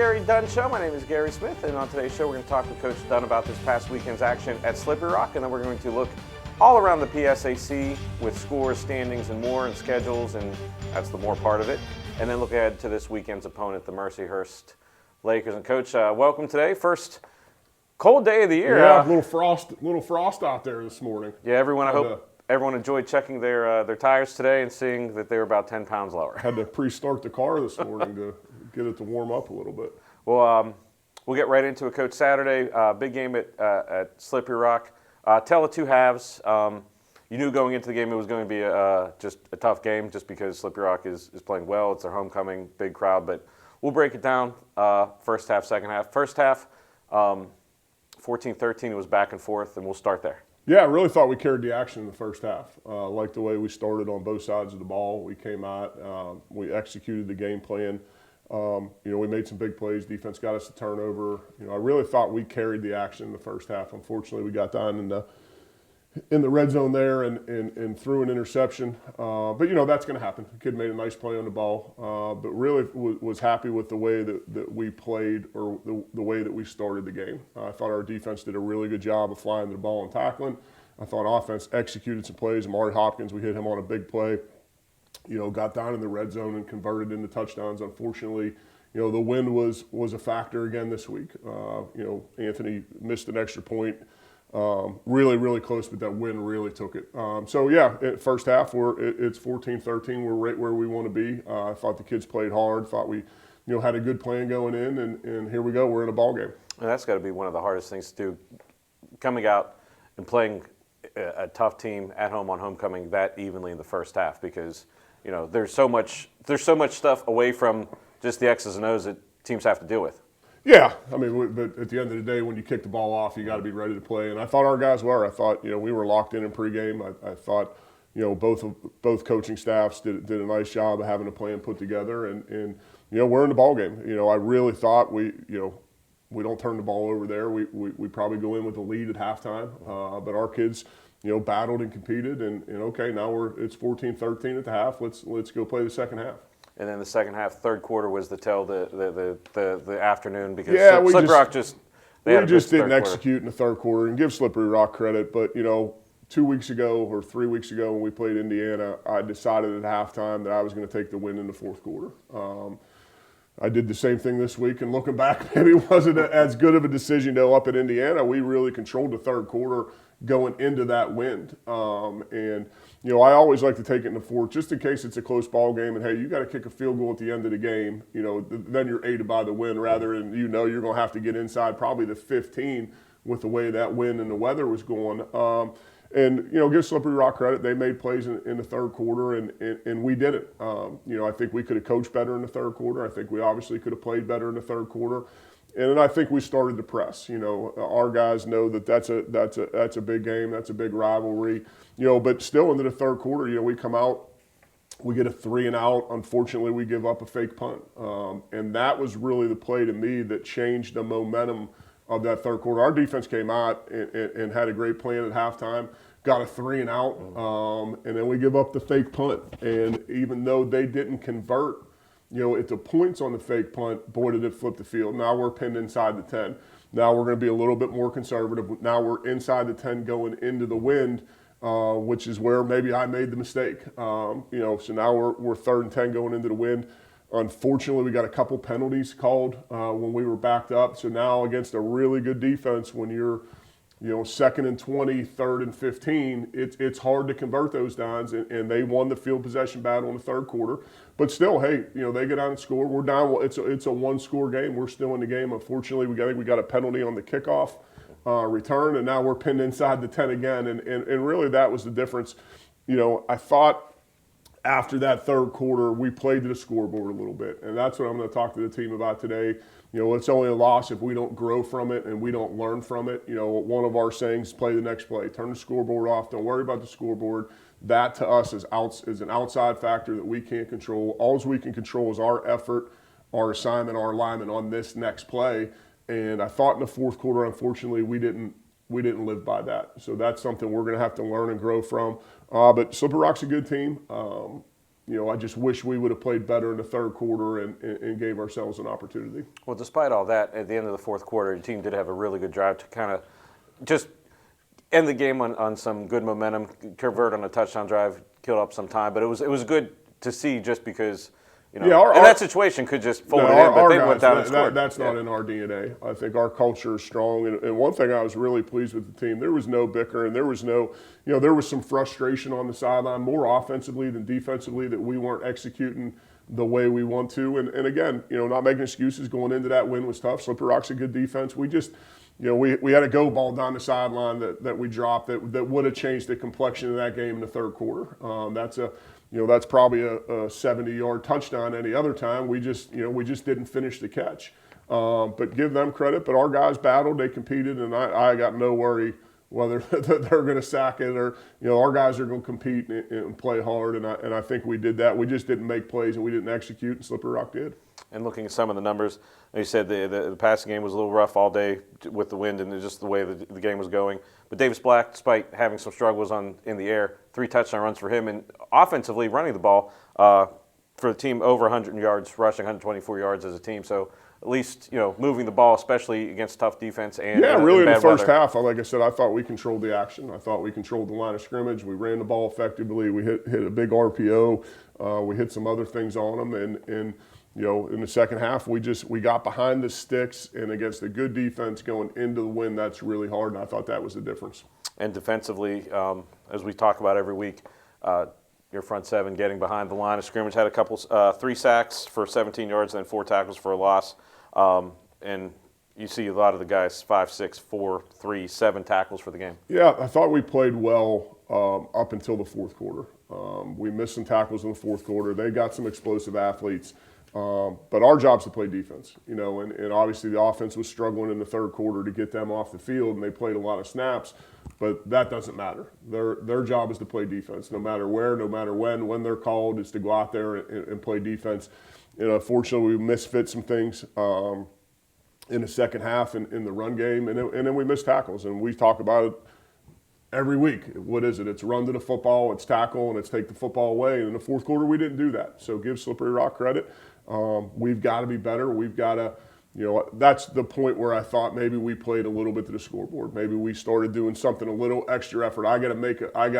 Gary Dunn Show. My name is Gary Smith, and on today's show we're going to talk with Coach Dunn about this past weekend's action at Slippery Rock, and then we're going to look all around the PSAC with scores, standings, and more, and schedules, and that's the more part of it, and then look ahead to this weekend's opponent, the Mercyhurst Lakers. And Coach, welcome today. First cold day of the year. Yeah, little frost out there this morning. Yeah, everyone. I hope everyone enjoyed checking their tires today and seeing that they were about 10 pounds lower. Had to pre-start the car this morning to get it to warm up a little bit. Well, we'll get right into it, Coach. Saturday, big game at Slippery Rock. Tell the two halves. You knew going into the game it was going to be just a tough game just because Slippery Rock is playing well. It's their homecoming, big crowd. But we'll break it down, first half, second half. First half, 14-13, it was back and forth, and we'll start there. Yeah, I really thought we carried the action in the first half. Liked the way we started on both sides of the ball. We came out, we executed the game plan. We made some big plays. Defense got us a turnover. I really thought we carried the action in the first half. Unfortunately, we got down in the red zone there and threw an interception. But that's going to happen. The kid made a nice play on the ball. But really was happy with the way that we played, or the way that we started the game. I thought our defense did a really good job of flying to the ball and tackling. I thought offense executed some plays. Amari Hopkins, we hit him on a big play. Got down in the red zone and converted into touchdowns. Unfortunately, the wind was a factor again this week. Anthony missed an extra point. Really, really close, but that wind really took it. First half, it's 14-13. We're right where we want to be. I thought the kids played hard. Thought we, had a good plan going in, and here we go. We're in a ball game. And that's got to be one of the hardest things to do, coming out and playing a tough team at home on homecoming that evenly in the first half, because there's so much stuff away from just the X's and O's that teams have to deal with. Yeah, but at the end of the day, when you kick the ball off, you got to be ready to play. And I thought our guys were. I thought we were locked in pregame. I thought both coaching staffs did a nice job of having a plan put together. And we're in the ball game. I really thought we don't turn the ball over there. We probably go in with a lead at halftime. But our kids battled and competed. And okay, now it's 14-13 at the half. Let's go play the second half. And then the second half, third quarter was the afternoon, because Slippery Rock just didn't execute in the third quarter. And give Slippery Rock credit, but 2 weeks ago or 3 weeks ago when we played Indiana, I decided at halftime that I was going to take the win in the fourth quarter. I did the same thing this week, and looking back, maybe it wasn't as good of a decision up at Indiana. We really controlled the third quarter going into that wind. I always like to take it in the fourth, just in case it's a close ball game, and hey, you got to kick a field goal at the end of the game, then you're aided by the wind, rather than you're going to have to get inside probably the 15 with the way that wind and the weather was going. Give Slippery Rock credit. They made plays in the third quarter, and we did it. I think we could have coached better in the third quarter. I think we obviously could have played better in the third quarter. And then I think we started to press. Our guys know that that's a big game. That's a big rivalry. But still into the third quarter, we come out, we get a 3-and-out. Unfortunately, we give up a fake punt. And that was really the play to me that changed the momentum of that third quarter. Our defense came out and had a great plan at halftime, got a 3-and-out, and then we give up the fake punt. And even though they didn't convert, at the points on the fake punt, boy, did it flip the field. Now we're pinned inside the 10. Now we're going to be a little bit more conservative. Now we're inside the 10 going into the wind, which is where maybe I made the mistake. So now we're 3rd and 10 going into the wind. Unfortunately, we got a couple penalties called when we were backed up. So now against a really good defense, when you're 2nd and 20, 3rd and 15, it's hard to convert those downs, and they won the field possession battle in the third quarter. But still, hey, they get down and score. We're down. It's a one-score game. We're still in the game. Unfortunately, we got a penalty on the kickoff return, and now we're pinned inside the 10 again. And really, that was the difference. I thought after that third quarter, we played to the scoreboard a little bit, and that's what I'm going to talk to the team about today. It's only a loss if we don't grow from it and we don't learn from it. One of our sayings, play the next play. Turn the scoreboard off. Don't worry about the scoreboard. That, to us, is an outside factor that we can't control. All we can control is our effort, our assignment, our alignment on this next play. And I thought in the fourth quarter, unfortunately, we didn't live by that. So that's something we're going to have to learn and grow from. But Slippery Rock's a good team. I just wish we would have played better in the third quarter and gave ourselves an opportunity. Well, despite all that, at the end of the fourth quarter, your team did have a really good drive to kind of just end the game on some good momentum, convert on a touchdown drive, kill up some time. But it was good to see just because, in that situation could just fold it in, but they went down and scored. That's not in our DNA. I think our culture is strong. And one thing I was really pleased with the team, there was no bickering. There was no, there was some frustration on the sideline, more offensively than defensively, that we weren't executing the way we want to. And again, not making excuses, going into that win was tough. Slippery Rock's a good defense. We just, we had a go ball down the sideline that we dropped that would have changed the complexion of that game in the third quarter. That's probably a 70-yard touchdown any other time. We just didn't finish the catch. But give them credit. But our guys battled, they competed, and I got no worry whether they're going to sack it or, our guys are going to compete and play hard. And I think we did that. We just didn't make plays and we didn't execute, and Slippery Rock did. And looking at some of the numbers, you said the passing game was a little rough all day with the wind and just the way the game was going. But Davis Black, despite having some struggles in the air, 3 touchdown runs for him, and offensively running the ball for the team over 100 yards, rushing 124 yards as a team. So at least moving the ball, especially against tough defense and really in in the first weather. half, like I said, I thought we controlled the action. I thought we controlled the line of scrimmage. We ran the ball effectively. We hit a big RPO. We hit some other things on them, and in the second half, we got behind the sticks, and against a good defense going into the win, that's really hard, and I thought that was the difference. And defensively, as we talk about every week, your front seven getting behind the line of scrimmage, had a couple, 3 sacks for 17 yards and then 4 tackles for a loss. And you see a lot of the guys 5, 6, 4, 3, 7 tackles for the game. Yeah, I thought we played well up until the fourth quarter. We missed some tackles in the fourth quarter. They got some explosive athletes. But our job's to play defense, and obviously the offense was struggling in the third quarter to get them off the field, and they played a lot of snaps, but that doesn't matter. Their job is to play defense, no matter where, no matter when they're called, is to go out there and play defense. Fortunately, we misfit some things in the second half in the run game, and then we missed tackles, and we talk about it every week. What is it? It's run to the football, it's tackle, and it's take the football away. And in the fourth quarter, we didn't do that. So give Slippery Rock credit. We've got to be better. We've got to, that's the point where I thought maybe we played a little bit to the scoreboard. Maybe we started doing something a little extra effort. I got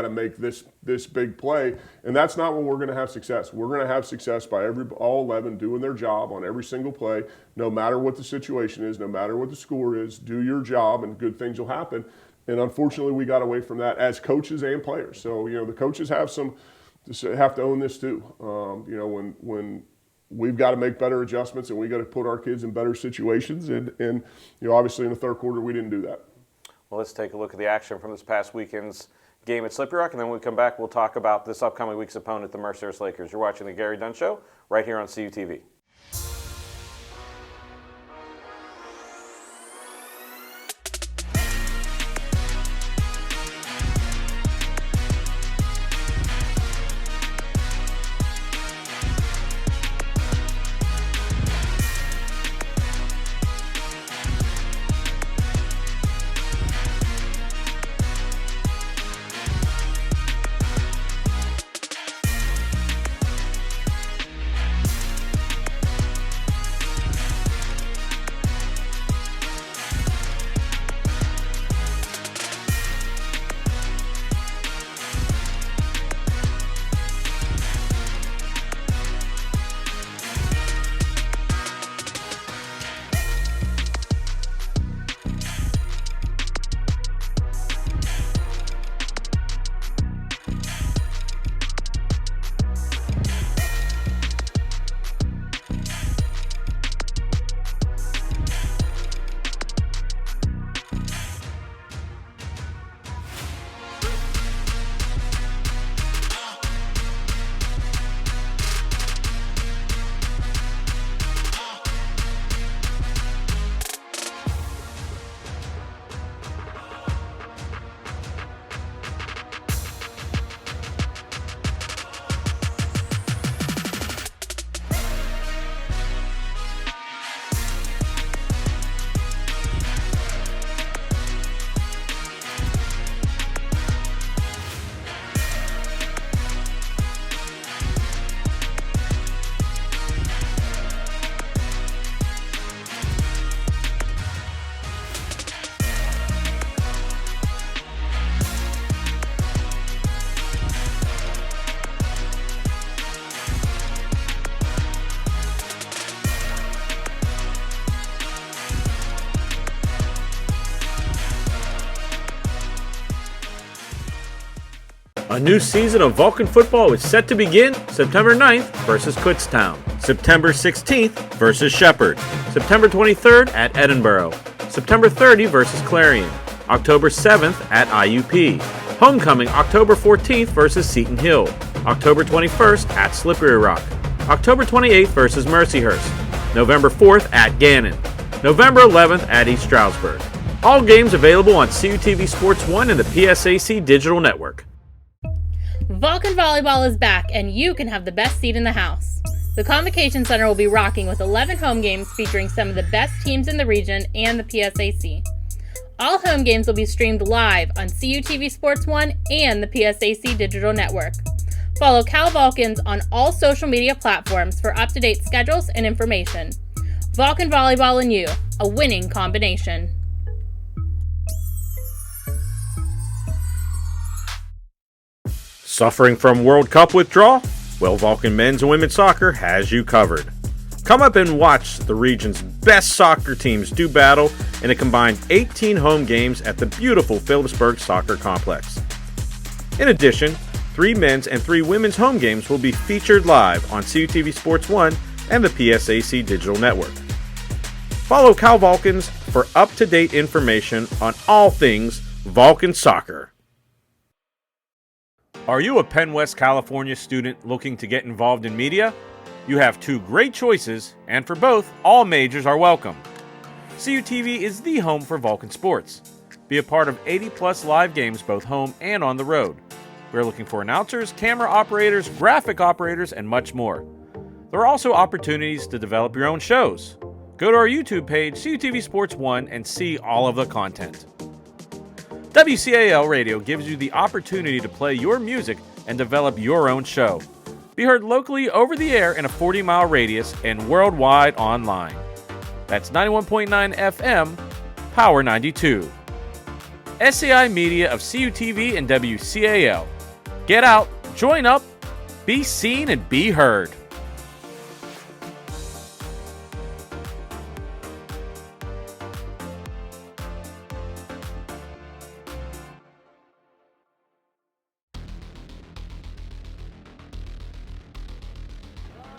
to make this big play, and that's not when we're going to have success. We're going to have success by all 11 doing their job on every single play, no matter what the situation is, no matter what the score is. Do your job, and good things will happen. And unfortunately, we got away from that as coaches and players. So the coaches have to own this too. When we've got to make better adjustments, and we got to put our kids in better situations. And obviously in the third quarter, we didn't do that. Well, let's take a look at the action from this past weekend's game at Slippery Rock, and then when we come back, we'll talk about this upcoming week's opponent, the Mercers Lakers. You're watching the Gary Dunn Show right here on CUTV. A new season of Vulcan football is set to begin September 9th versus Kutztown, September 16th versus Shepherd, September 23rd at Edinboro, September 30 versus Clarion, October 7th at IUP, homecoming October 14th versus Seton Hill, October 21st at Slippery Rock, October 28th versus Mercyhurst, November 4th at Gannon, November 11th at East Stroudsburg. All games available on CUTV Sports 1 and the PSAC Digital Network. Vulcan Volleyball is back, and you can have the best seat in the house. The Convocation Center will be rocking with 11 home games featuring some of the best teams in the region and the PSAC. All home games will be streamed live on CUTV Sports 1 and the PSAC Digital Network. Follow Cal Vulcans on all social media platforms for up-to-date schedules and information. Vulcan Volleyball and you, a winning combination. Suffering from World Cup withdrawal? Well, Vulcan men's and women's soccer has you covered. Come up and watch the region's best soccer teams do battle in a combined 18 home games at the beautiful Phillipsburg Soccer Complex. In addition, 3 men's and 3 women's home games will be featured live on CUTV Sports 1 and the PSAC Digital Network. Follow Cal Vulcans for up-to-date information on all things Vulcan soccer. Are you a Penn West California student looking to get involved in media? You have 2 great choices, and for both, all majors are welcome. CUTV is the home for Vulcan sports. Be a part of 80-plus live games both home and on the road. We're looking for announcers, camera operators, graphic operators, and much more. There are also opportunities to develop your own shows. Go to our YouTube page, CUTV Sports 1, and see all of the content. WCAL Radio gives you the opportunity to play your music and develop your own show. Be heard locally over the air in a 40-mile radius and worldwide online. That's 91.9 FM, Power 92. SAI Media of CUTV and WCAL. Get out, join up, be seen, and be heard.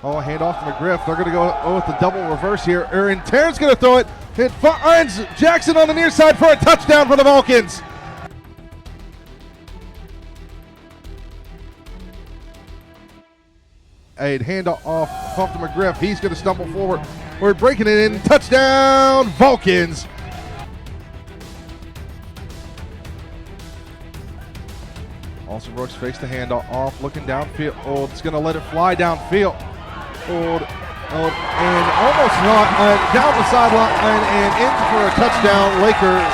Oh, hand off to McGriff. They're going to go with the double reverse here. And Terrence going to throw it. It finds Jackson on the near side for a touchdown for the Vulcans. A hand off to McGriff. He's going to stumble forward. We're breaking it in. Touchdown, Vulcans. Also, Brooks fakes the handoff, looking downfield. Oh, it's going to let it fly downfield. And almost not down the sideline and in for a touchdown, Lakers.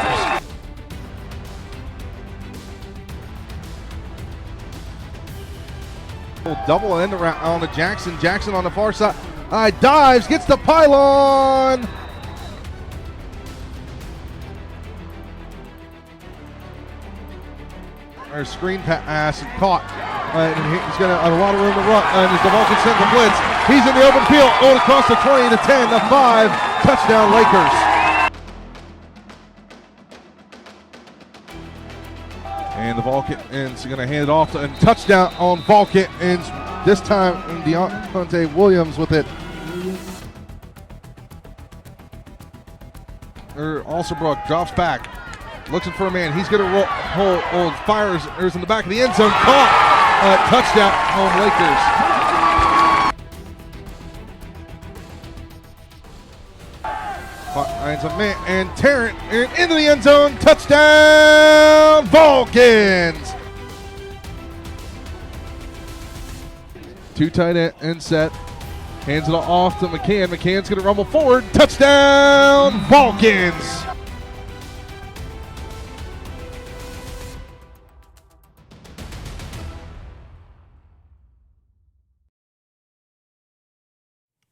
Double end around on to Jackson. Jackson on the far side. Dives, gets the pylon. Or screen pass caught. He's got a lot of room to run. And as the Vulcans send the blitz, he's in the open field. Across the 20 to 10, the 5. Touchdown, Lakers. And the Vulcans are going to hand it off and touchdown on Vulcan. And this time, Deontay Williams with it. Alsterbrook drops back. Looking for a man. He's going to hold fires. There's in the back of the end zone. Caught. Touchdown, home Lakers. Finds a man and Tarrant into the end zone. Touchdown, Vulcans. 2 tight end set. Hands it off to McCann. McCann's going to rumble forward. Touchdown, Vulcans.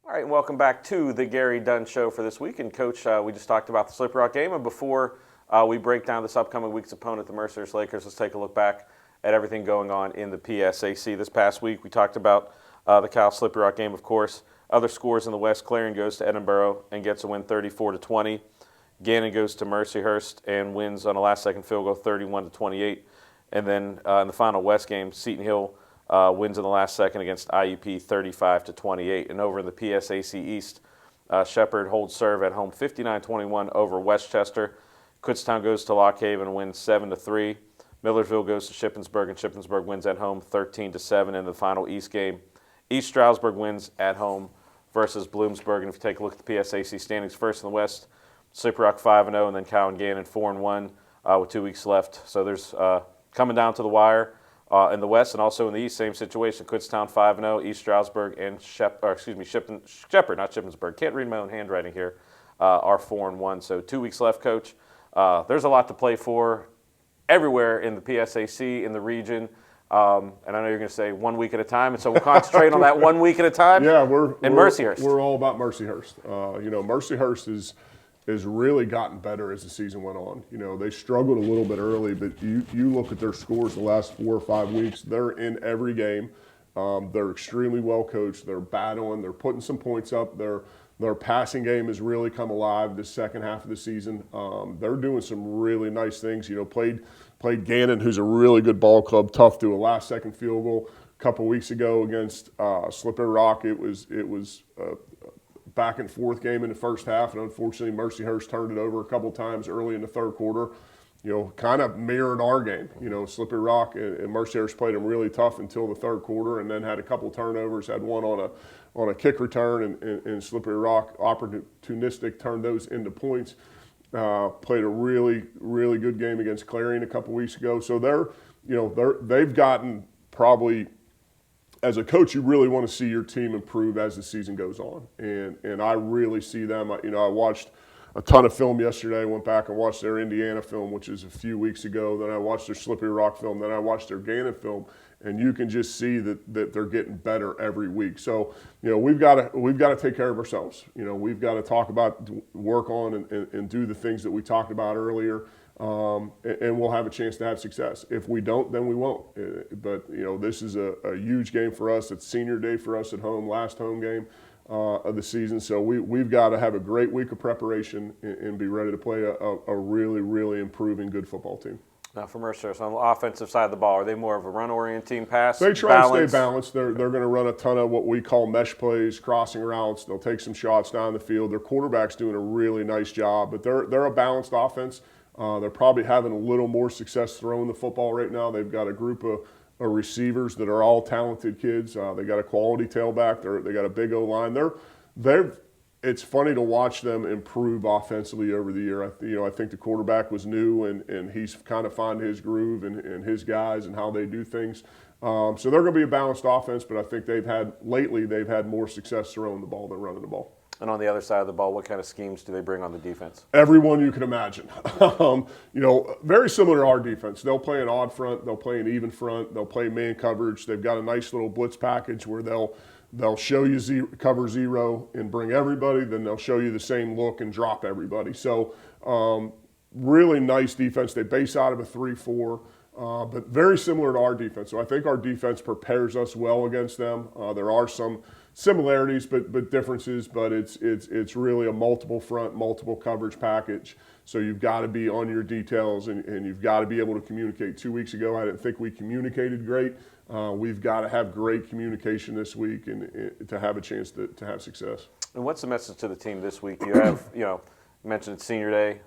All right, and welcome back to the Gary Dunn Show for this week. And Coach, we just talked about the Slippery Rock game. And before we break down this upcoming week's opponent, the Mercyhurst Lakers, let's take a look back at everything going on in the PSAC this past week. We talked about the Cal Slippery Rock game, of course. Other scores in the West: Clarion goes to Edinboro and gets a win 34-20. Gannon goes to Mercyhurst and wins on a last-second field goal 31-28. And then in the final West game, Seton Hill wins in the last second against IUP 35-28. And over in the PSAC East, Shepherd holds serve at home 59-21 over Westchester. Kutztown goes to Lock Haven and wins 7-3. Millersville goes to Shippensburg, and Shippensburg wins at home 13-7 in the final East game. East Stroudsburg wins at home versus Bloomsburg. And if you take a look at the PSAC standings, first in the West, Slippery Rock 5-0, and then Cowan Gannon 4-1 with 2 weeks left. So there's coming down to the wire in the West, and also in the East, same situation. Kutztown 5-0, East Stroudsburg and Shepherd, not Shippensburg. Can't read my own handwriting here. Are 4-1. So 2 weeks left, Coach. There's a lot to play for everywhere in the PSAC, in the region. And I know you're going to say 1 week at a time, and so we'll concentrate on that 1 week at a time. Yeah, we're Mercyhurst. We're all about Mercyhurst. Mercyhurst is really gotten better as the season went on. They struggled a little bit early, but you look at their scores the last 4 or 5 weeks, they're in every game. They're extremely well coached. They're battling. They're putting some points up. Their passing game has really come alive this second half of the season. They're doing some really nice things. Played Gannon, who's a really good ball club, tough to a last-second field goal a couple weeks ago against Slippery Rock. It was a back-and-forth game in the first half, and unfortunately Mercyhurst turned it over a couple times early in the third quarter. Kind of mirrored our game. Slippery Rock and Mercyhurst played them really tough until the third quarter, and then had a couple turnovers, had one on a kick return, and Slippery Rock, opportunistic, turned those into points. Played a really, really good game against Clarion a couple weeks ago. So they've gotten probably, as a coach, you really want to see your team improve as the season goes on, and I really see them. I watched a ton of film yesterday. I went back and watched their Indiana film, which is a few weeks ago. Then I watched their Slippery Rock film. Then I watched their Gannon film, and you can just see that they're getting better every week. So we've got to take care of ourselves. We've got to talk about, work on, and do the things that we talked about earlier, and we'll have a chance to have success. If we don't, then we won't. But this is a huge game for us. It's senior day for us at home, last home game of the season. So we've got to have a great week of preparation and be ready to play a really, really improving good football team. Now, for Mercyhurst, on the offensive side of the ball, are they more of a run-oriented team, pass? They try to stay balanced. They're going to run a ton of what we call mesh plays, crossing routes. They'll take some shots down the field. Their quarterback's doing a really nice job, but they're a balanced offense. They're probably having a little more success throwing the football right now. They've got a group of receivers that are all talented kids. They got a quality tailback. They got a big O-line. It's funny to watch them improve offensively over the year. I think the quarterback was new, and he's kind of found his groove and his guys and how they do things. So they're going to be a balanced offense, but I think they've had more success throwing the ball than running the ball. And on the other side of the ball, what kind of schemes do they bring on the defense? Everyone you can imagine. Very similar to our defense. They'll play an odd front. They'll play an even front. They'll play man coverage. They've got a nice little blitz package where they'll show you cover zero and bring everybody. Then they'll show you the same look and drop everybody. So really nice defense. They base out of a 3-4, but very similar to our defense. So I think our defense prepares us well against them. There are some similarities, but differences. But it's really a multiple front, multiple coverage package. So you've got to be on your details, and you've got to be able to communicate. 2 weeks ago, I didn't think we communicated great. We've got to have great communication this week and to have a chance to have success. And what's the message to the team this week? You have, you mentioned it's senior day.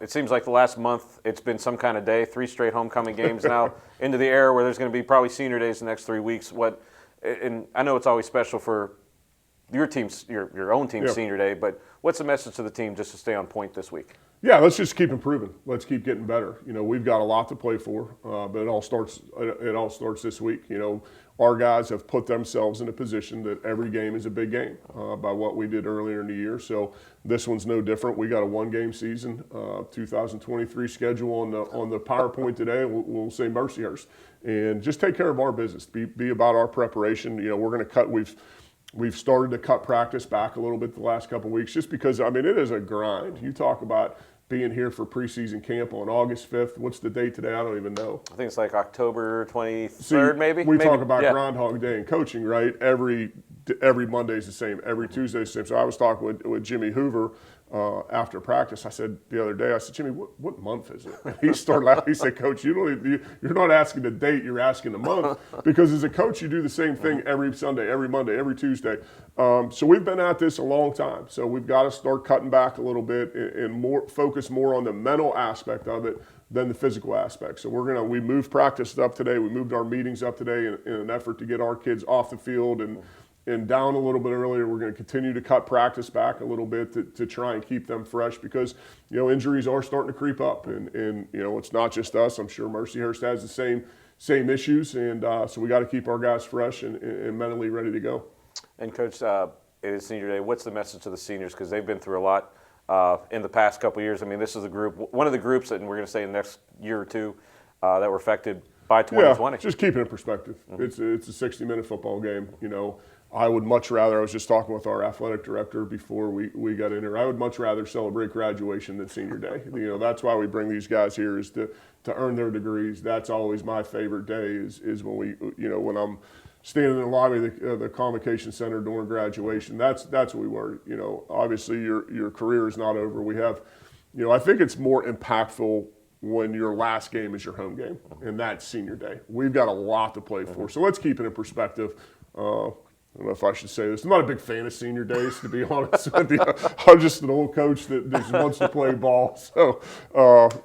It seems like the last month it's been some kind of day, 3 straight homecoming games now into the era where there's going to be probably senior days the next 3 weeks. And I know it's always special for your team's, your own team's senior day, but what's the message to the team just to stay on point this week? Yeah, let's just keep improving. Let's keep getting better. We've got a lot to play for, but it all starts this week. Our guys have put themselves in a position that every game is a big game by what we did earlier in the year. So this one's no different. We got a 1-game season, 2023 schedule on the PowerPoint today. We'll say Mercyhurst, and just take care of our business. Be about our preparation. We're going to cut. We've started to cut practice back a little bit the last couple of weeks, just because it is a grind. You talk about being here for preseason camp on August 5th. What's the date today? I don't even know. I think it's like October 23rd, maybe. We talk about Groundhog Day in coaching, right? Every Monday is the same. Every Tuesday is the same. So I was talking with Jimmy Hoover after practice. I said the other day, I said, Jimmy, what month is it? And he started laughing. He said, Coach, you're not asking the date, you're asking the month. Because as a coach, you do the same thing every Sunday, every Monday, every Tuesday. So we've been at this a long time. So we've got to start cutting back a little bit and focus more on the mental aspect of it than the physical aspect. So we moved practice up today. We moved our meetings up today in an effort to get our kids off the field and down a little bit earlier. We're going to continue to cut practice back a little bit to try and keep them fresh because, injuries are starting to creep up. And it's not just us. I'm sure Mercyhurst has the same issues. And so we got to keep our guys fresh and mentally ready to go. And Coach, it is Senior Day. What's the message to the seniors? Because they've been through a lot in the past couple of years. I mean, this is one of the groups that we're going to say in the next year or two that were affected by 2020. Yeah, just keep it in perspective. It's a 60-minute football game. I would much rather, I was just talking with our athletic director before we got in here, I would much rather celebrate graduation than Senior Day. That's why we bring these guys here is to earn their degrees. That's always my favorite day is when when I'm standing in the lobby of the Convocation Center during graduation. That's what we were. Obviously your career is not over. We have, I think it's more impactful when your last game is your home game, and that's Senior Day. We've got a lot to play for, so let's keep it in perspective. I don't know if I should say this. I'm not a big fan of Senior Days, to be honest with you. I'm just an old coach that just wants to play ball. So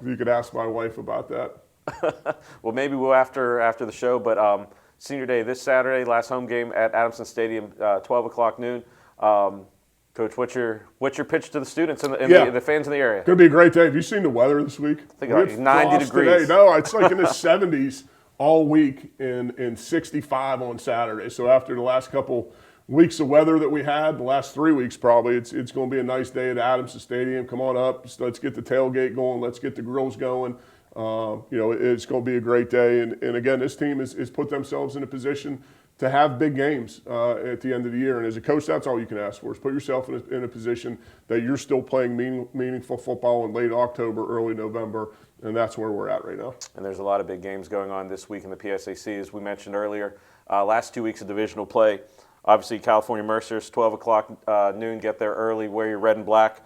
you could ask my wife about that. Well, maybe we'll after the show. But Senior Day this Saturday, last home game at Adamson Stadium, 12 o'clock noon. Coach, what's your pitch to the students and the fans in the area? Going to be a great day. Have you seen the weather this week? I think like 90 degrees. Today. No, it's like in the 70s. All week and 65 on Saturday. So after the last couple weeks of weather that we had, the last 3 weeks probably, it's going to be a nice day at Adamson Stadium. Come on up. Let's get the tailgate going. Let's get the grills going. It's going to be a great day. And again, this team has put themselves in a position to have big games at the end of the year. And as a coach, that's all you can ask for is put yourself in a position that you're still playing meaningful football in late October, early November. And that's where we're at right now. And there's a lot of big games going on this week in the PSAC, as we mentioned earlier. Last 2 weeks of divisional play. Obviously, California Mercers, 12 o'clock noon, get there early, wear your red and black.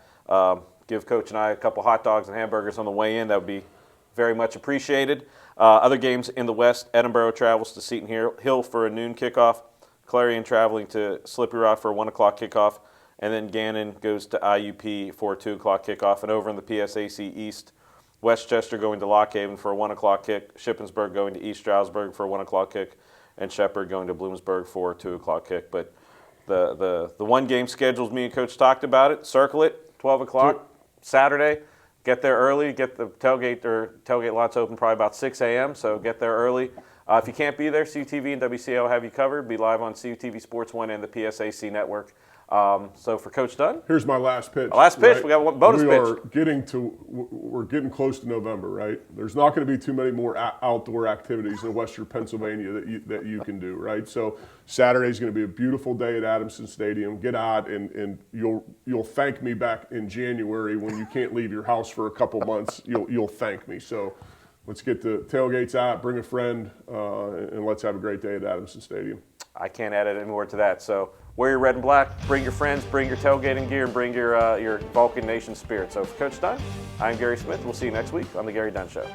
Give Coach and I a couple hot dogs and hamburgers on the way in. That would be very much appreciated. Other games in the West, Edinburgh travels to Seton Hill for a noon kickoff. Clarion traveling to Slippery Rock for a 1 o'clock kickoff. And then Gannon goes to IUP for a 2 o'clock kickoff. And over in the PSAC East, Westchester going to Lock Haven for a 1 o'clock kick, Shippensburg going to East Stroudsburg for a 1 o'clock kick, and Shepherd going to Bloomsburg for a 2 o'clock kick. But the one game schedules, me and Coach talked about it. Circle it, 12 o'clock Saturday. Get there early. Get the tailgate lots open probably about 6 a.m. So get there early. If you can't be there, CUTV and WCA will have you covered. Be live on CUTV Sports 1 and the PSAC network. So for Coach Dunn, here's my last pitch. Last pitch. Right? We got one bonus pitch. We're getting close to November, right? There's not going to be too many more outdoor activities in Western Pennsylvania that you can do, right? So Saturday's going to be a beautiful day at Adamson Stadium. Get out and you'll thank me back in January when you can't leave your house for a couple months. You'll thank me. So let's get the tailgates out, bring a friend, and let's have a great day at Adamson Stadium. I can't add any more to that. So wear your red and black, bring your friends, bring your tailgating gear, and bring your Vulcan Nation spirit. So for Coach Dunn, I'm Gary Smith. We'll see you next week on The Gary Dunn Show.